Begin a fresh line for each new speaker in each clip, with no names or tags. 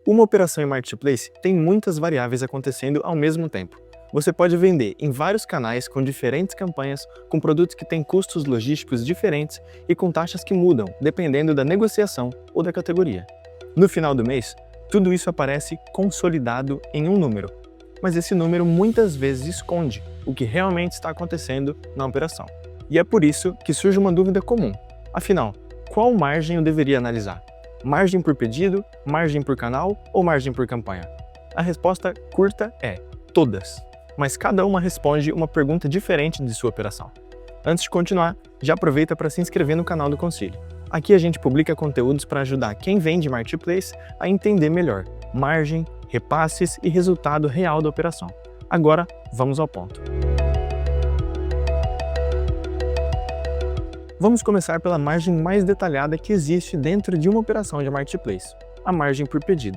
Uma operação em Marketplace tem muitas variáveis acontecendo ao mesmo tempo. Você pode vender em vários canais com diferentes campanhas, com produtos que têm custos logísticos diferentes e com taxas que mudam, dependendo da negociação ou da categoria. No final do mês, tudo isso aparece consolidado em um número, mas esse número muitas vezes esconde o que realmente está acontecendo na operação. E é por isso que surge uma dúvida comum. Afinal, qual margem eu deveria analisar? Margem por pedido, margem por canal ou margem por campanha? A resposta curta é todas, mas cada uma responde uma pergunta diferente de sua operação. Antes de continuar, já aproveita para se inscrever no canal do Concílio. Aqui a gente publica conteúdos para ajudar quem vende Marketplace a entender melhor margem, repasses e resultado real da operação. Agora, vamos ao ponto. Vamos começar pela margem mais detalhada que existe dentro de uma operação de Marketplace, a margem por pedido.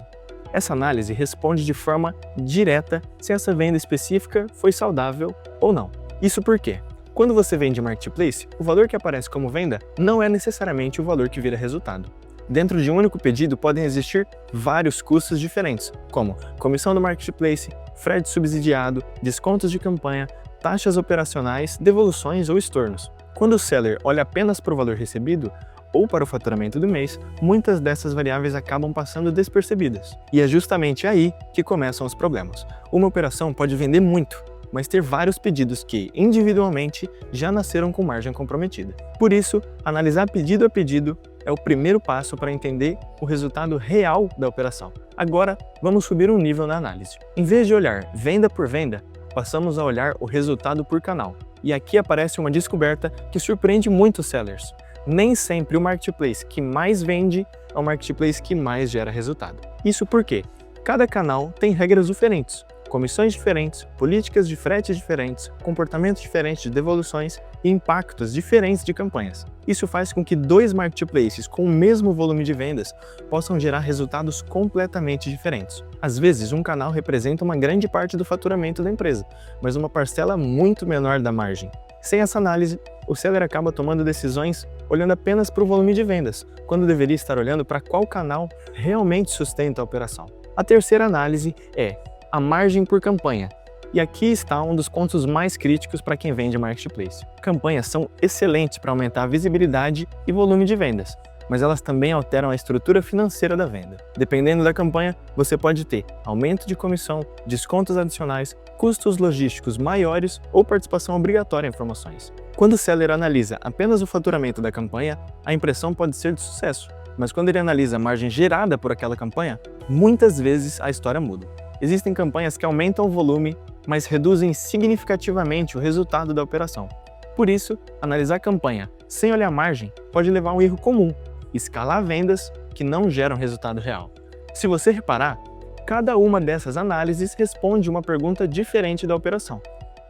Essa análise responde de forma direta se essa venda específica foi saudável ou não. Isso porque, quando você vende Marketplace, o valor que aparece como venda não é necessariamente o valor que vira resultado. Dentro de um único pedido podem existir vários custos diferentes, como comissão do Marketplace, frete subsidiado, descontos de campanha, taxas operacionais, devoluções ou estornos. Quando o seller olha apenas para o valor recebido ou para o faturamento do mês, muitas dessas variáveis acabam passando despercebidas. E é justamente aí que começam os problemas. Uma operação pode vender muito, mas ter vários pedidos que, individualmente, já nasceram com margem comprometida. Por isso, analisar pedido a pedido é o primeiro passo para entender o resultado real da operação. Agora, vamos subir um nível na análise. Em vez de olhar venda por venda, passamos a olhar o resultado por canal. E aqui aparece uma descoberta que surpreende muitos sellers. Nem sempre o Marketplace que mais vende é o Marketplace que mais gera resultado. Isso porque cada canal tem regras diferentes, comissões diferentes, políticas de frete diferentes, comportamentos diferentes de devoluções e impactos diferentes de campanhas. Isso faz com que dois marketplaces com o mesmo volume de vendas possam gerar resultados completamente diferentes. Às vezes, um canal representa uma grande parte do faturamento da empresa, mas uma parcela muito menor da margem. Sem essa análise, o seller acaba tomando decisões olhando apenas para o volume de vendas, quando deveria estar olhando para qual canal realmente sustenta a operação. A terceira análise é a margem por campanha. E aqui está um dos pontos mais críticos para quem vende Marketplace. Campanhas são excelentes para aumentar a visibilidade e volume de vendas, mas elas também alteram a estrutura financeira da venda. Dependendo da campanha, você pode ter aumento de comissão, descontos adicionais, custos logísticos maiores ou participação obrigatória em promoções. Quando o seller analisa apenas o faturamento da campanha, a impressão pode ser de sucesso, mas quando ele analisa a margem gerada por aquela campanha, muitas vezes a história muda. Existem campanhas que aumentam o volume, mas reduzem significativamente o resultado da operação. Por isso, analisar a campanha sem olhar a margem pode levar a um erro comum: escalar vendas que não geram resultado real. Se você reparar, cada uma dessas análises responde uma pergunta diferente da operação.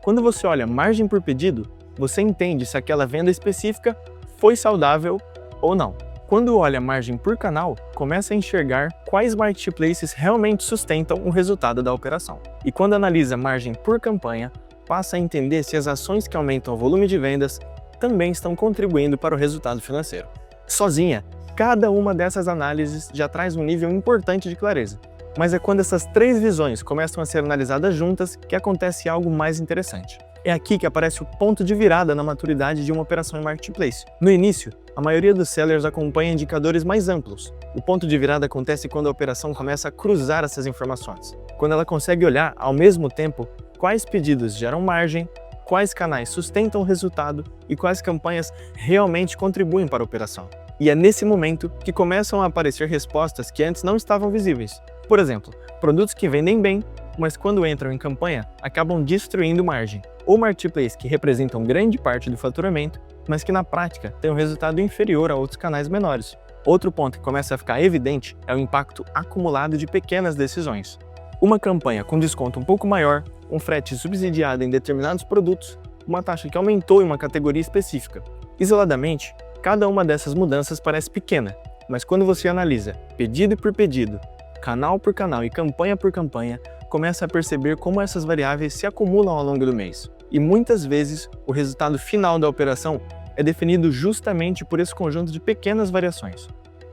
Quando você olha margem por pedido, você entende se aquela venda específica foi saudável ou não. Quando olha margem por canal, começa a enxergar quais marketplaces realmente sustentam o resultado da operação. E quando analisa margem por campanha, passa a entender se as ações que aumentam o volume de vendas também estão contribuindo para o resultado financeiro. Sozinha, cada uma dessas análises já traz um nível importante de clareza. Mas é quando essas três visões começam a ser analisadas juntas que acontece algo mais interessante. É aqui que aparece o ponto de virada na maturidade de uma operação em Marketplace. No início, a maioria dos sellers acompanha indicadores mais amplos. O ponto de virada acontece quando a operação começa a cruzar essas informações. Quando ela consegue olhar, ao mesmo tempo, quais pedidos geram margem, quais canais sustentam o resultado e quais campanhas realmente contribuem para a operação. E é nesse momento que começam a aparecer respostas que antes não estavam visíveis. Por exemplo, produtos que vendem bem, mas quando entram em campanha, acabam destruindo margem. Ou marketplaces que representam grande parte do faturamento, mas que na prática têm um resultado inferior a outros canais menores. Outro ponto que começa a ficar evidente é o impacto acumulado de pequenas decisões. Uma campanha com desconto um pouco maior, um frete subsidiado em determinados produtos, uma taxa que aumentou em uma categoria específica. Isoladamente, cada uma dessas mudanças parece pequena, mas quando você analisa pedido por pedido, canal por canal e campanha por campanha, começa a perceber como essas variáveis se acumulam ao longo do mês. E muitas vezes, o resultado final da operação é definido justamente por esse conjunto de pequenas variações.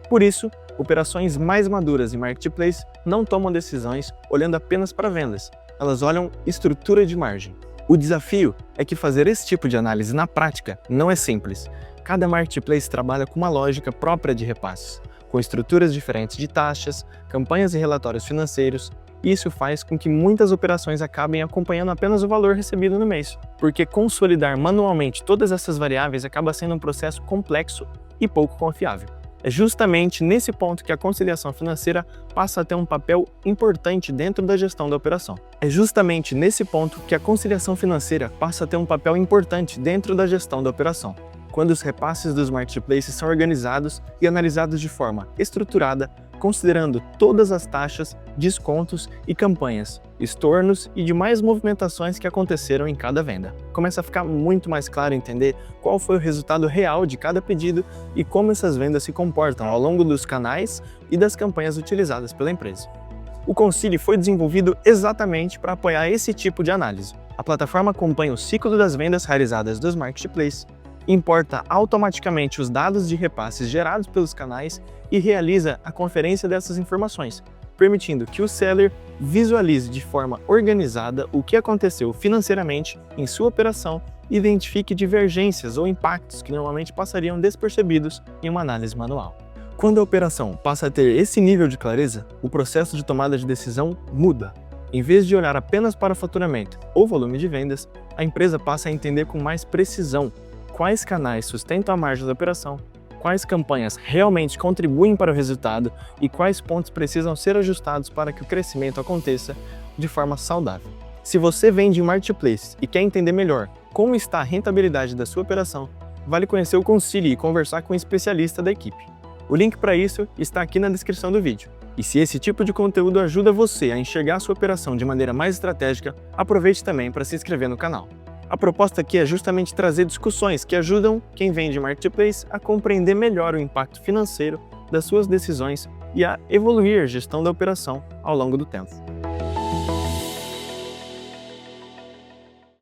Por isso, Operações mais maduras em marketplace não tomam decisões olhando apenas para vendas, elas olham estrutura de margem. O desafio é que fazer esse tipo de análise na prática não é simples. Cada marketplace trabalha com uma lógica própria de repasses, com estruturas diferentes de taxas, campanhas e relatórios financeiros. Isso faz com que muitas operações acabem acompanhando apenas o valor recebido no mês, porque consolidar manualmente todas essas variáveis acaba sendo um processo complexo e pouco confiável. É justamente nesse ponto que a conciliação financeira passa a ter um papel importante dentro da gestão da operação. Quando os repasses dos marketplaces são organizados e analisados de forma estruturada, considerando todas as taxas, descontos e campanhas, estornos e demais movimentações que aconteceram em cada venda. Começa a ficar muito mais claro entender qual foi o resultado real de cada pedido e como essas vendas se comportam ao longo dos canais e das campanhas utilizadas pela empresa. O Concili foi desenvolvido exatamente para apoiar esse tipo de análise. A plataforma acompanha o ciclo das vendas realizadas dos marketplaces, importa automaticamente os dados de repasses gerados pelos canais e realiza a conferência dessas informações, permitindo que o seller visualize de forma organizada o que aconteceu financeiramente em sua operação e identifique divergências ou impactos que normalmente passariam despercebidos em uma análise manual. Quando a operação passa a ter esse nível de clareza, o processo de tomada de decisão muda. Em vez de olhar apenas para o faturamento ou volume de vendas, a empresa passa a entender com mais precisão quais canais sustentam a margem da operação, quais campanhas realmente contribuem para o resultado e quais pontos precisam ser ajustados para que o crescimento aconteça de forma saudável. Se você vende em marketplace e quer entender melhor como está a rentabilidade da sua operação, vale conhecer o Concili e conversar com um especialista da equipe. O link para isso está aqui na descrição do vídeo. E se esse tipo de conteúdo ajuda você a enxergar a sua operação de maneira mais estratégica, aproveite também para se inscrever no canal. A proposta aqui é justamente trazer discussões que ajudam quem vende marketplace a compreender melhor o impacto financeiro das suas decisões e a evoluir a gestão da operação ao longo do tempo.